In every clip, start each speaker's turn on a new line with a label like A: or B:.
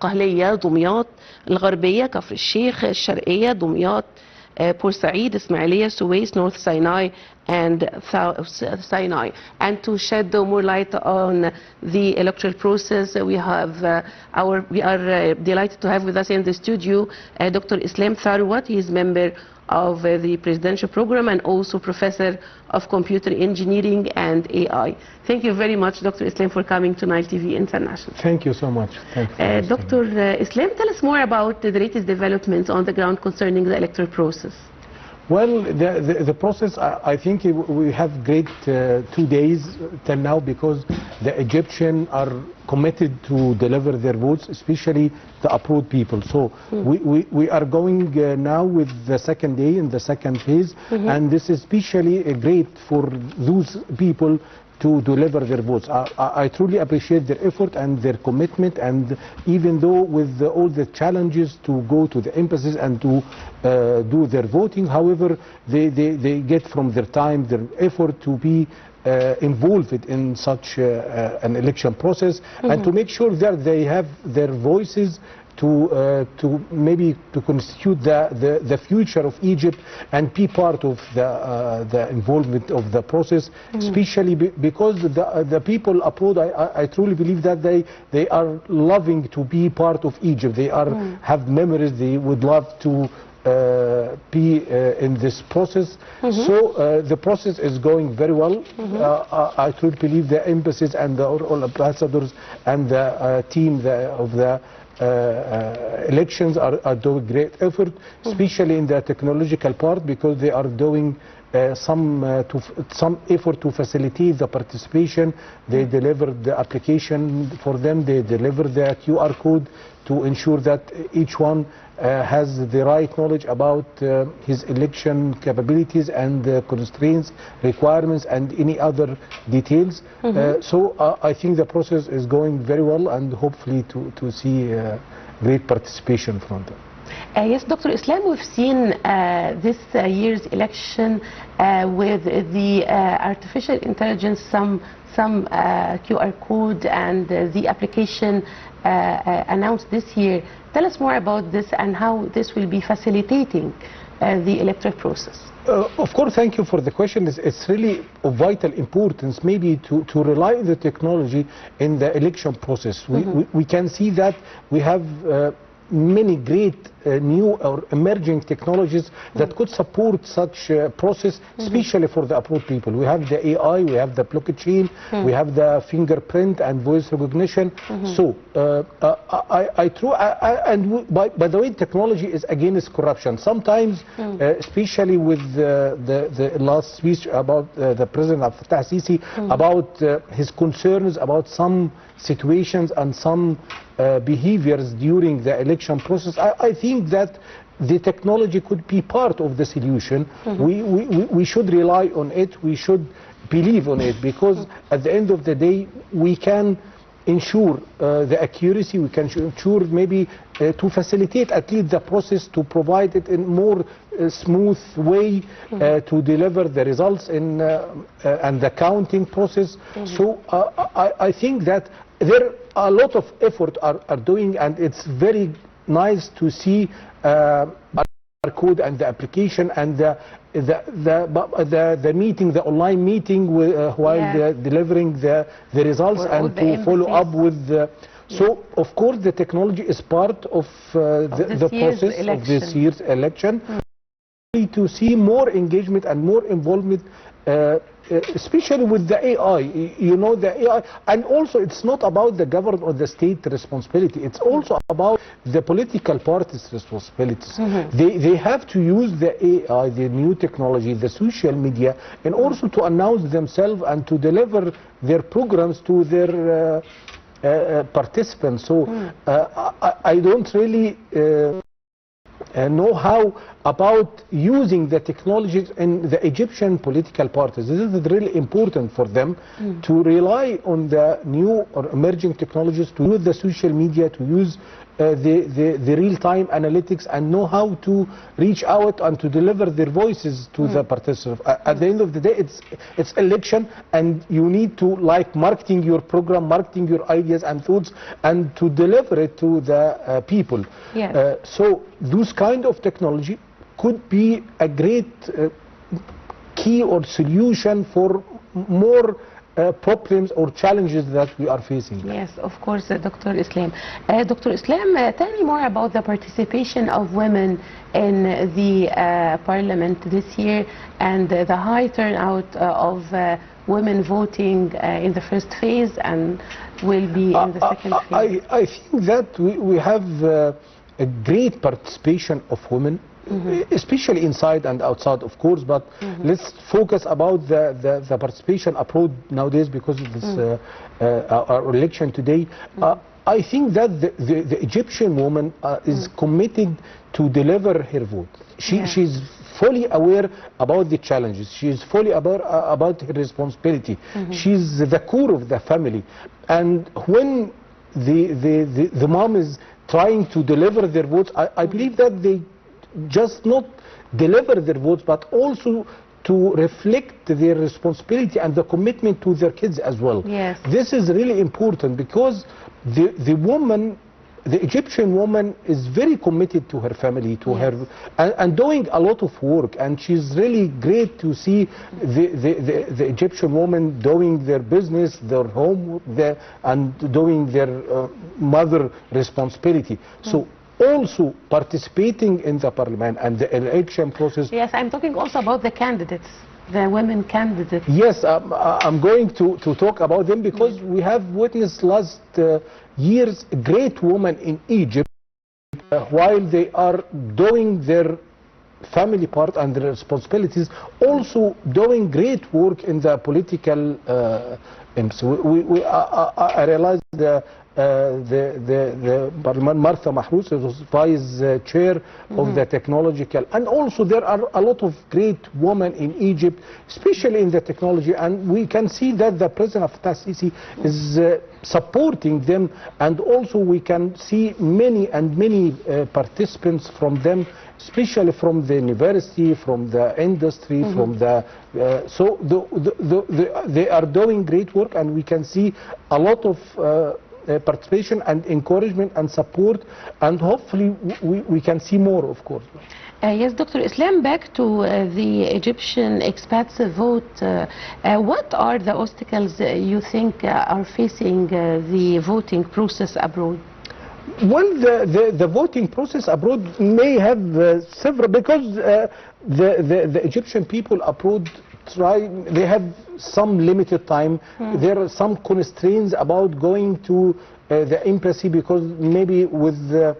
A: الدقهلية، دمياط، الغربية، كفر الشيخ، الشرقية، دمياط، بورسعيد، إسماعيلية, Suez, North Sinai, and South Sinai. And to shed more light on the electoral process, we are delighted to have with us in the studio Dr. Islam Tharwat. He is member of the presidential program and also professor of computer engineering and AI. Thank you very much, Dr. Islam, for coming to Nile TV International.
B: Thank you so much. Thank you.
A: Dr. Islam, tell us more about the latest developments on the ground concerning the electoral process.
B: Well, the process, I think we have great 2 days till now, because the Egyptians are committed to deliver their votes, especially the approved people. So we are going now with the second day in the second phase, and this is especially great for those people to deliver their votes. I truly appreciate their effort and their commitment, and even though with all the challenges to go to the embassies and to do their voting, however, they get from their time, their effort to be involved in such an election process, and to make sure that they have their voices to maybe to constitute the future of Egypt and be part of the involvement of the process, especially because the people abroad, I truly believe that they are loving to be part of Egypt. They are have memories. They would love to be in this process. So the process is going very well. I truly believe the embassies and the all ambassadors and the team of the elections are doing great effort, especially in the technological part, because they are doing some effort to facilitate the participation. They deliver the application for them, they deliver the QR code to ensure that each one has the right knowledge about his election capabilities and constraints, requirements, and any other details. So I think the process is going very well, and hopefully to see great participation from them.
A: Yes, Dr. Islam, we've seen this year's election with the artificial intelligence, some QR code and the application announced this year. Tell us more about this and how this will be facilitating the electoral process.
B: Of course, thank you for the question. It's really of vital importance maybe to rely on the technology in the election process. We can see that we have many great new or emerging technologies that could support such a process, especially for the approved people. We have the AI, we have the blockchain, we have the fingerprint and voice recognition. So by the way, technology is against corruption. Sometimes, especially with the last speech about the President of Fattah Sisi, about his concerns about some situations and some behaviors during the election process, I think that the technology could be part of the solution. We should rely on it, we should believe on it, because at the end of the day we can ensure the accuracy, we can ensure maybe to facilitate at least the process, to provide it in more smooth way to deliver the results in and the counting process. So I think that there are a lot of effort are doing, and it's very nice to see our code and the application and the meeting, the online meeting while delivering the results and to follow up with the. So of course the technology is part of the process of this year's election. To see more engagement and more involvement, especially with the AI, you know, the AI, and also it's not about the government or the state responsibility, it's also about the political parties' responsibilities. They have to use the AI, the new technology, the social media, and also to announce themselves and to deliver their programs to their participants. So I don't really know how about using the technologies in the Egyptian political parties. This is really important for them to rely on the new or emerging technologies, to use the social media, to use the real-time analytics, and know how to reach out and to deliver their voices to the participants. At the end of the day, it's election, and you need to marketing your program, marketing your ideas and thoughts, and to deliver it to the people.
A: Yes.
B: So those kind of technology could be a great key or solution for more problems or challenges that we are facing.
A: Yes, of course, Dr. Islam. Dr. Islam, tell me more about the participation of women in the parliament this year, and the high turnout of women voting in the first phase and will be in the second phase.
B: I think that we have a great participation of women, especially inside and outside, of course, but let's focus about the participation abroad nowadays, because of this our election today. I think that the Egyptian woman is committed to deliver her vote. She's fully aware about the challenges. She is fully aware about her responsibility. She's the core of the family, and when the mom is trying to deliver their votes, I believe that they just not deliver their votes, but also to reflect their responsibility and the commitment to their kids as well.
A: Yes.
B: This is really important, because the woman, the Egyptian woman, is very committed to her family, to her, and doing a lot of work. And she's really great to see the Egyptian woman doing their business, their home, and doing their mother responsibility. So also participating in the parliament and the election process.
A: Yes, I'm talking also about the candidates, the women candidates.
B: Yes, I'm going to talk about them, because we have witnessed last years great women in Egypt, while they are doing their family part and their responsibilities, also doing great work in the political I realized the Parliament, Martha Mahrous, was vice chair of the technological, and also there are a lot of great women in Egypt, especially in the technology, and we can see that the President of Sisi is supporting them, and also we can see many participants from them, especially from the university, from the industry, from the so they are doing great work, and we can see a lot of participation and encouragement and support, and hopefully we can see more, of course.
A: Yes, Dr. Islam, back to the Egyptian expats vote. What are the obstacles you think are facing the voting process abroad?
B: Well, the voting process abroad may have several, because the Egyptian people abroad they have some limited time. There are some constraints about going to the embassy, because maybe with a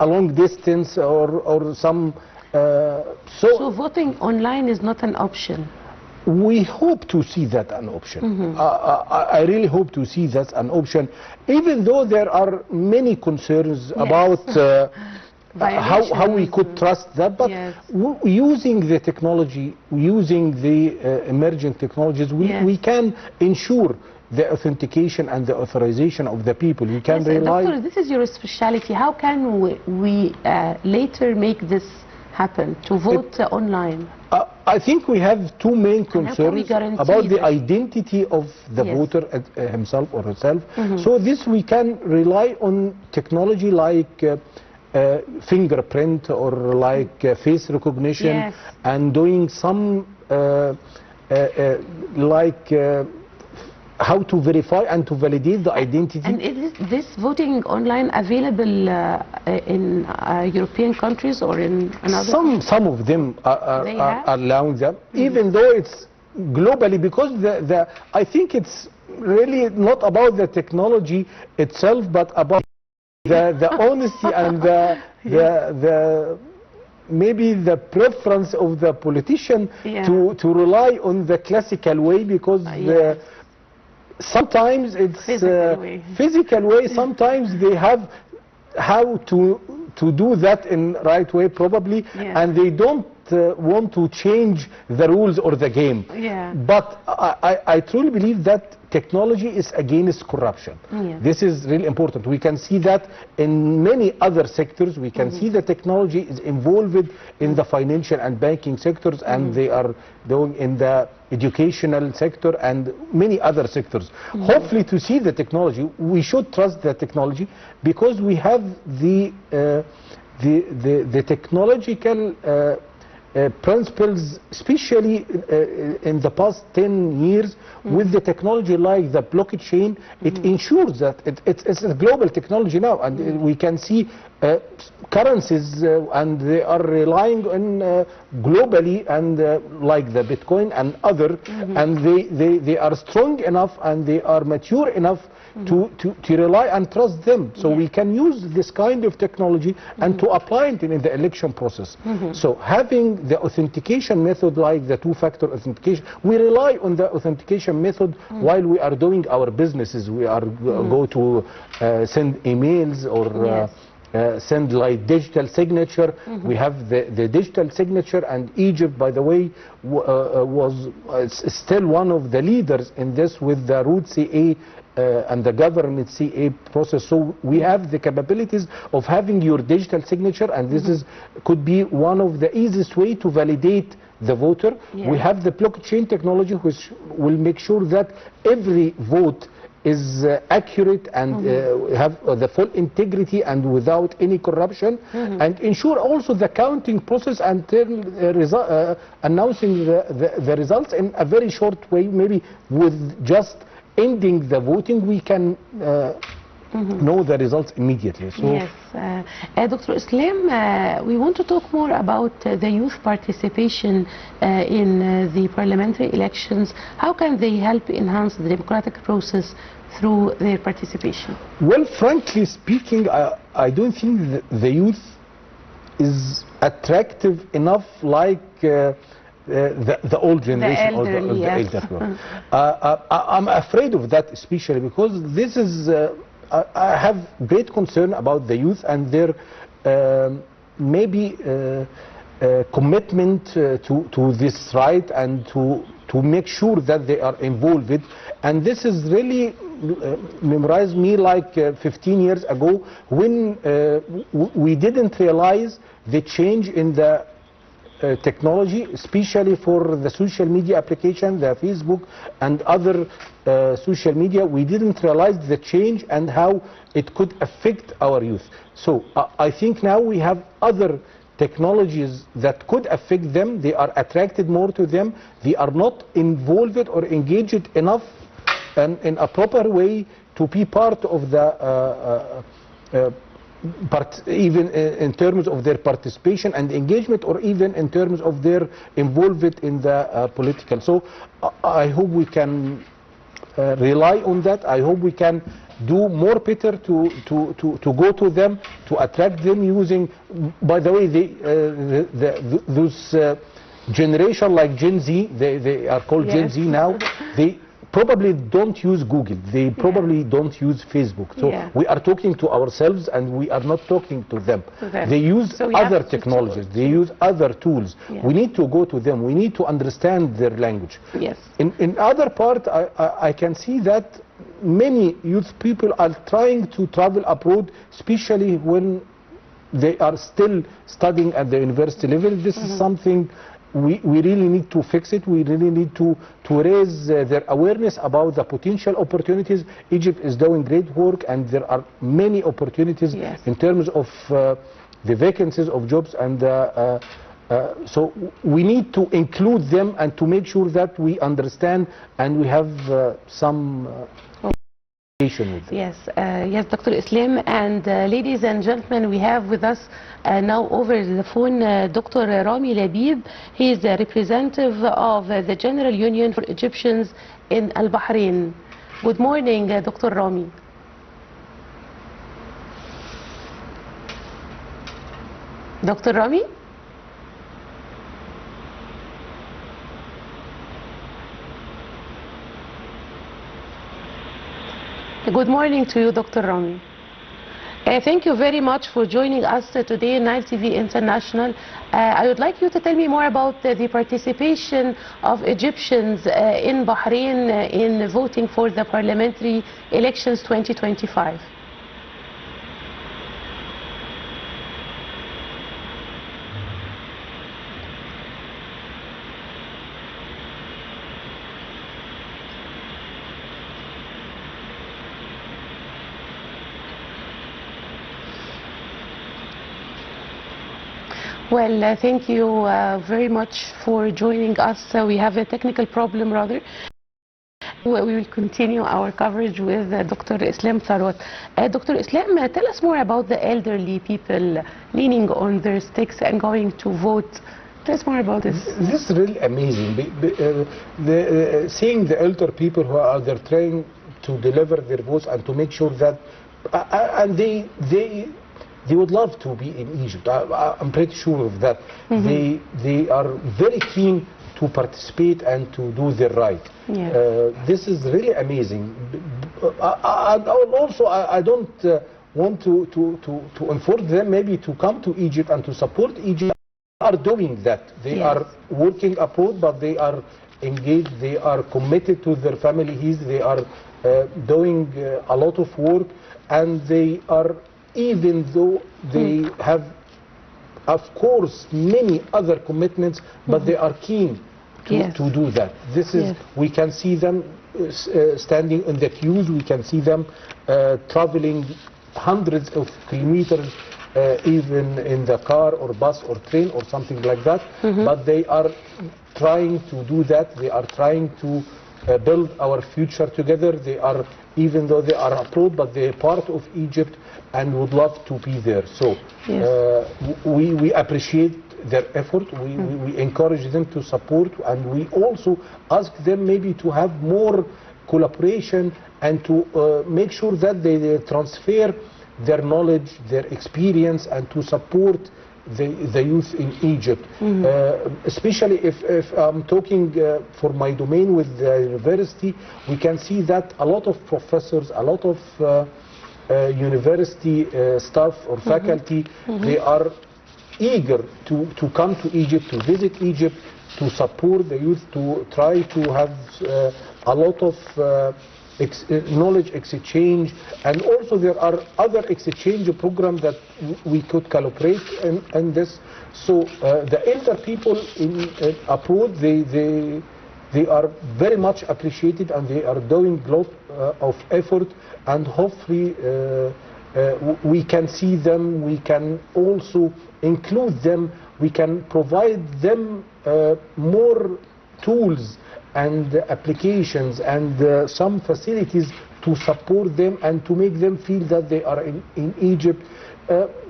B: long distance or some. So
A: voting online is not an option.
B: We hope to see that an option. I really hope to see that an option, even though there are many concerns about how we could trust that, but using the technology, using the emerging technologies, we can ensure the authentication and the authorization of the people. We can rely.
A: Doctor, this is your specialty. How can we later make this happen, to vote online?
B: I think we have two main concerns about the identity of the voter himself or herself. So this we can rely on technology like fingerprint or like face recognition, and doing some how to verify and to validate the identity.
A: And is this voting online available in European countries or in another?
B: Some of them are allowing them, even though it's globally, because I think it's really not about the technology itself, but about the honesty and the maybe the preference of the politician to rely on the classical way, because sometimes it's physical way. Sometimes they have how to to do that in right way probably, and they don't want to change the rules or the game. But I truly believe that technology is against corruption. This is really important. We can see that in many other sectors. We can see that technology is involved in the financial and banking sectors, and they are doing in the educational sector and many other sectors. Hopefully, to see the technology, we should trust the technology, because we have the technological principles, especially in the past 10 years, with the technology like the blockchain. It ensures that it's a global technology now, and we can see currencies, and they are relying on globally, and like the Bitcoin and other, and they are strong enough and they are mature enough to rely and trust them. So we can use this kind of technology and to apply it in the election process. So having the authentication method like the two-factor authentication, we rely on the authentication method while we are doing our businesses. We are go to send emails or send like digital signature. We have the digital signature, and Egypt, by the way, was still one of the leaders in this with the root CA and the government CA process. So we have the capabilities of having your digital signature, and this could be one of the easiest way to validate the voter. We have the blockchain technology, which will make sure that every vote is accurate and have the full integrity and without any corruption, and ensure also the counting process until announcing the results in a very short way. Maybe with just ending the voting, we can know the results immediately. So
A: yes, Dr. Islam, we want to talk more about the youth participation in the parliamentary elections. How can they help enhance the democratic process through their participation?
B: Well, frankly speaking, I don't think the youth is attractive enough like the old generation or the elder. I'm afraid of that, especially because this is I have great concern about the youth and their maybe commitment to this right, and to make sure that they are involved. And this is really memorized me like 15 years ago, when we didn't realize the change in the technology, especially for the social media application, the Facebook and other social media. We didn't realize the change and how it could affect our youth. So I think now we have other technologies that could affect them. They are attracted more to them. They are not involved or engaged enough and in a proper way to be part of the even in terms of their participation and engagement, or even in terms of their involvement in the political. So I hope we can rely on that. I hope we can do more better to go to them, to attract them using, by the way, those generation like Gen Z, they are called Gen Z now, they probably don't use Google, they probably don't use Facebook. So we are talking to ourselves and we are not talking to them. They use other technologies, they use other tools. We need to go to them, we need to understand their language. In other part, I can see that many youth people are trying to travel abroad, especially when they are still studying at the university level. This is something we really need to fix it. We really need to raise their awareness about the potential opportunities. Egypt is doing great work, and there are many opportunities in terms of the vacancies of jobs, and so we need to include them and to make sure that we understand and we have some with them.
A: Yes, yes, Dr. Islam. And ladies and gentlemen, we have with us now over the phone Dr. Rami Labib. He is the representative of the General Union for Egyptians in Al Bahrain. Good morning, Dr. Rami. Dr. Rami? Good morning to you, Dr. Rami. Thank you very much for joining us today in Nile TV International. I would like you to tell me more about the participation of Egyptians in Bahrain in voting for the parliamentary elections 2025. Well, thank you very much for joining us. We have a technical problem, rather. We will continue our coverage with Dr. Islam Tharwat. Dr. Islam, tell us more about the elderly people leaning on their sticks and going to vote. Tell us more about this.
B: This is really amazing. Seeing the elder people who are there trying to deliver their votes and to make sure that, and they would love to be in Egypt. I'm pretty sure of that. They are very keen to participate and to do their right. Yeah. This is really amazing. Also, I don't want to enforce them maybe to come to Egypt and to support Egypt. They are doing that. They are working abroad, but they are engaged. They are committed to their families. They are doing a lot of work, and they are, even though they have, of course, many other commitments, but they are keen to do that. This is, we can see them standing in the queues, we can see them traveling hundreds of kilometers, even in the car or bus or train or something like that, but they are trying to do that. They are trying to build our future together. They are, even though they are abroad, but they are part of Egypt and would love to be there. So we appreciate their effort. We encourage them to support, and we also ask them maybe to have more collaboration and to make sure that they transfer their knowledge, their experience, and to support the youth in Egypt. Especially if I'm talking for my domain with the university, we can see that a lot of professors, a lot of university staff or faculty, they are eager to come to Egypt, to visit Egypt, to support the youth, to try to have a lot of knowledge exchange, and also there are other exchange programs that we could collaborate in this. So the elder people in abroad, they are very much appreciated, and they are doing a lot of effort, and hopefully we can see them, we can also include them, we can provide them more tools and applications and some facilities to support them and to make them feel that they are in Egypt.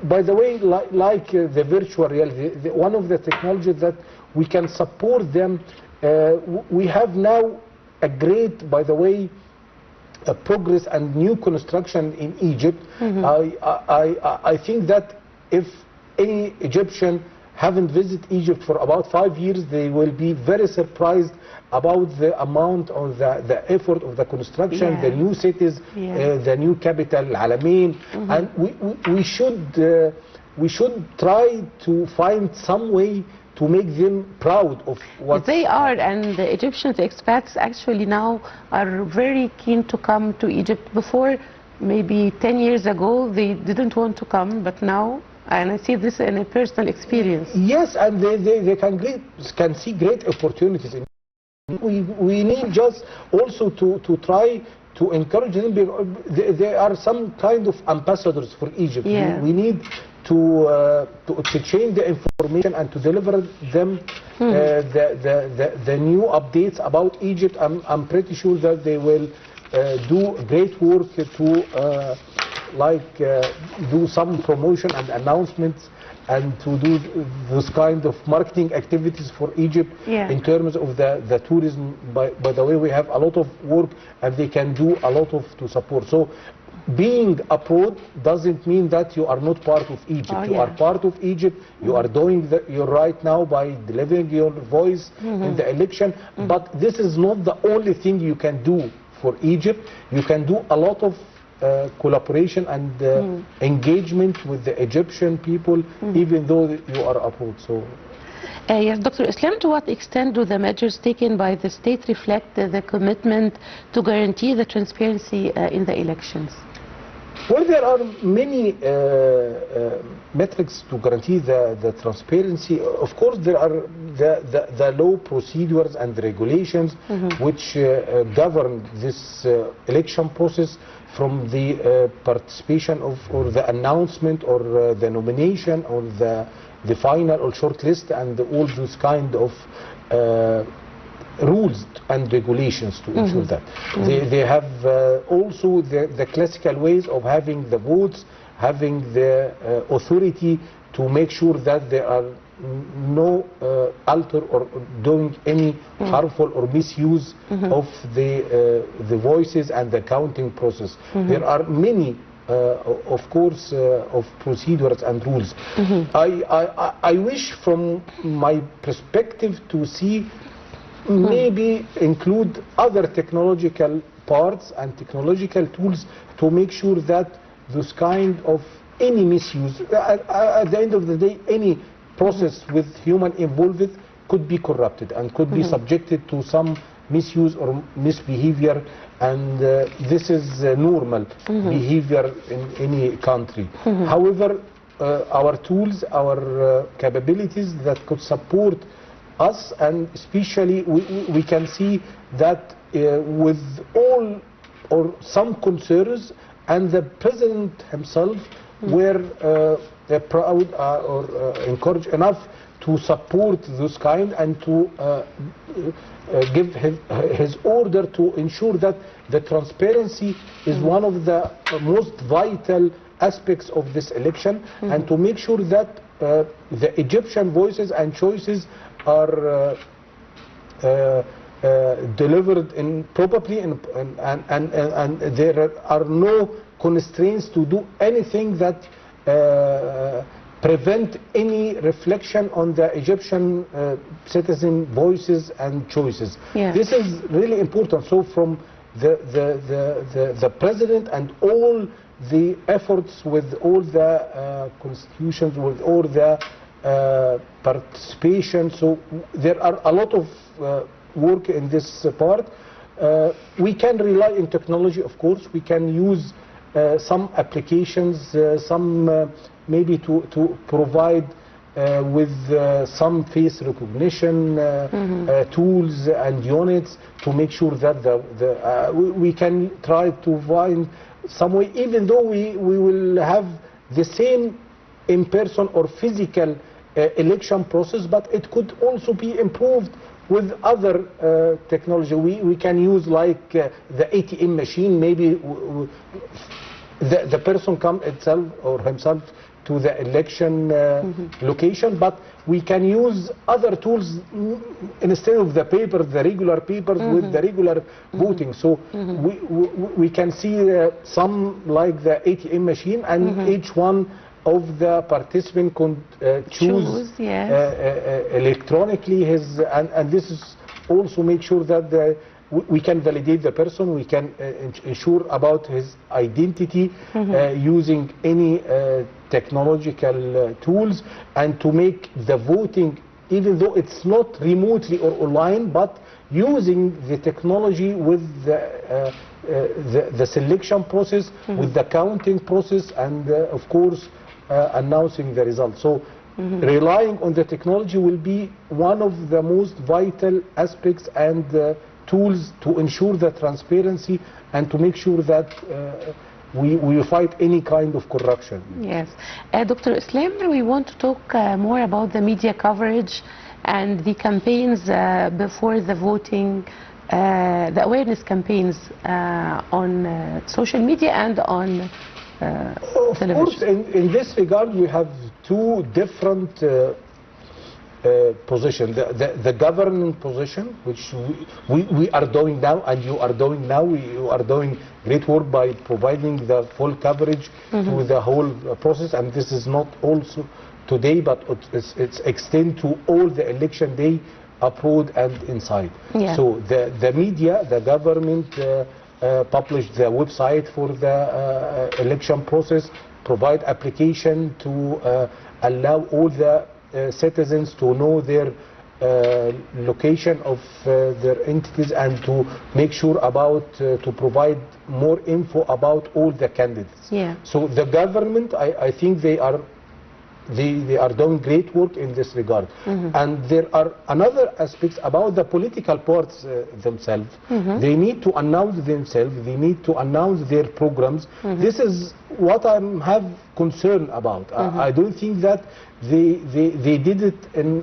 B: By the way, like the virtual reality, one of the technologies that we can support them, we have now a great, by the way, progress and new construction in Egypt. I think that if any Egyptian haven't visited Egypt for about 5 years, they will be very surprised about the amount of the effort of the construction, the new cities, the new capital, Alamein, and we should try to find some way to make them proud of what
A: they are. And the Egyptian expats actually now are very keen to come to Egypt. Before, maybe 10 years ago, they didn't want to come, but now, and I see this in a personal experience.
B: Yes, and they can see great opportunities. We need just also to try to encourage them. There are some kind of ambassadors for Egypt. We need to exchange the information and to deliver them the new updates about Egypt. I'm pretty sure that they will do great work to do some promotion and announcements, and to do this kind of marketing activities for Egypt in terms of the tourism. By the way, we have a lot of work, and they can do a lot of to support. So being abroad doesn't mean that you are not part of Egypt. You are part of Egypt. You are doing your right now by delivering your voice in the election. But this is not the only thing you can do for Egypt. You can do a lot of collaboration and engagement with the Egyptian people, even though you are abroad. So.
A: Yes, Dr. Islam, to what extent do the measures taken by the state reflect the commitment to guarantee the transparency in the elections?
B: Well, there are many metrics to guarantee the transparency. Of course, there are the law procedures and regulations which govern this election process, from the participation of, or the announcement, or the nomination, or the final or short list, and all those kind of rules and regulations to ensure that. They have also the classical ways of having the votes, having the authority to make sure that there are no alter or doing any harmful or misuse of the voices and the counting process. There are many of course of procedures and rules. I wish from my perspective to see maybe include other technological parts and technological tools to make sure that those kind of any misuse, at the end of the day, any process with human involved could be corrupted and could be subjected to some misuse or misbehavior, and this is normal behavior in any country. However, our tools, our capabilities that could support us, and especially we can see that with all or some concerns, and the president himself were proud or encouraged enough to support this kind and to give his order to ensure that the transparency is one of the most vital aspects of this election, and to make sure that the Egyptian voices and choices are delivered in properly, and there are no constraints to do anything that prevent any reflection on the Egyptian citizen voices and choices. This is really important. So from the president and all the efforts, with all the constitutions, with all the participation, so there are a lot of work in this part. We can rely on technology, of course. We can use some applications, some maybe to provide with some face recognition tools and units to make sure that we can try to find some way, even though we will have the same in-person or physical election process, but it could also be improved with other technology. We can use like the ATM machine. Maybe the person come itself or himself to the election location, but we can use other tools instead of the paper, the regular papers with the regular voting. So we can see some like the ATM machine, and each one of the participant could choose electronically his, and this is also make sure that we can validate the person, we can ensure about his identity using any technological tools, and to make the voting, even though it's not remotely or online, but using the technology with the selection process, with the counting process, and of course announcing the results. So relying on the technology will be one of the most vital aspects and tools to ensure the transparency and to make sure that we fight any kind of corruption.
A: Yes. Dr. Islam, we want to talk more about the media coverage and the campaigns before the voting, the awareness campaigns on social media and on television.
B: Of course, in this regard, we have two different position, the government position, which we are doing now, and you are doing now. You are doing great work by providing the full coverage to the whole process, and this is not also today, but it's extend to all the election day abroad and inside. So the media, the government publish the website for the election process, provide application to allow all the citizens to know their location of their entities and to make sure about to provide more info about all the candidates.
A: Yeah.
B: So the government, I think they are doing great work in this regard. And there are another aspects about the political parties themselves. They need to announce themselves, they need to announce their programs. This is what I have concern about. I don't think that they did it in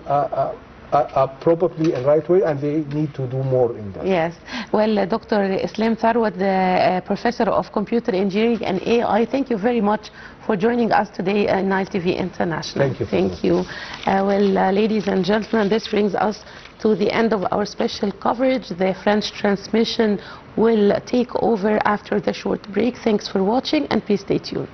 B: probably a right way, and they need to do more in that.
A: Yes. Well, Dr. Islam Tharwat, the Professor of Computer Engineering and AI, thank you very much for joining us today on Nile TV International.
B: Thank you.
A: Thank you. Ladies and gentlemen, this brings us to the end of our special coverage. The French transmission will take over after the short break. Thanks for watching, and please stay tuned.